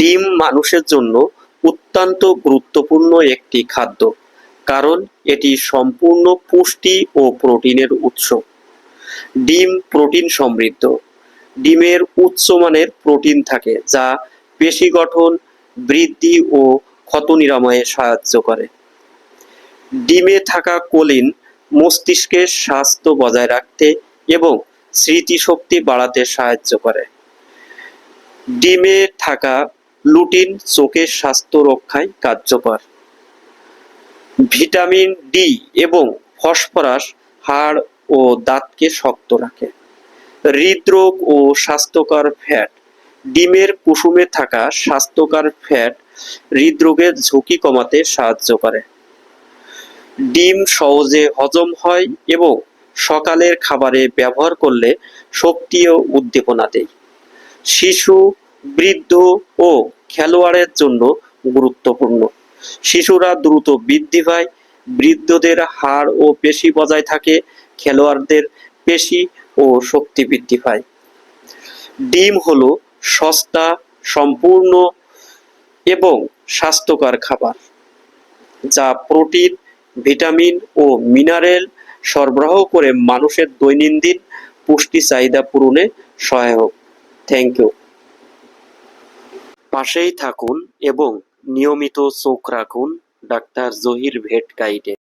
ডিম মানুষের জন্য অত্যন্ত গুরুত্বপূর্ণ একটি খাদ্য, কারণ এটি সম্পূর্ণ পুষ্টি ও প্রোটিনের উৎস। ডিম প্রোটিন সমৃদ্ধ। ডিমের উচ্চমানের প্রোটিন থাকে যা পেশি গঠন, বৃদ্ধি ও ক্ষত নিরাময়ে সাহায্য করে। ডিমে থাকা কোলিন মস্তিষ্কের স্বাস্থ্য বজায় রাখতে এবং স্মৃতিশক্তি বাড়াতে সাহায্য করে। ডিমে থাকা লুটিন চোখের স্বাস্থ্য রক্ষায় কার্যকর। ভিটামিন ডি এবং ফসফরাস হাড় ও দাঁতকে শক্ত রাখে। হৃদরোগ ও স্বাস্থ্যকর ফ্যাট। ডিমের কুসুমে থাকা স্বাস্থ্যকর ফ্যাট হৃদরোগের ঝুঁকি কমাতে সাহায্য করে। ডিম সহজে হজম হয় এবং সকালের খাবারে ব্যবহার করলে শক্তি ও উদ্দীপনা দেয়। শিশু, বৃদ্ধ ও খেলোয়াড়ের জন্য গুরুত্বপূর্ণ। শিশুরা দ্রুত বৃদ্ধি পায়, বৃদ্ধদের হাড় ও পেশি বজায় থাকে, খেলোয়াড়দের পেশি ও শক্তি বৃদ্ধি পায়। ডিম হলো সস্তা, সম্পূর্ণ এবং স্বাস্থ্যকর খাবার, যা প্রোটিন, ভিটামিন ও মিনারেল সরবরাহ করে মানুষের দৈনন্দিন পুষ্টি চাহিদা পূরণে সহায়ক। Thank you. পাশেই থাকুন এবং নিয়মিত চোখ রাখুন ডাক্তার জহির ভেট গাইডে।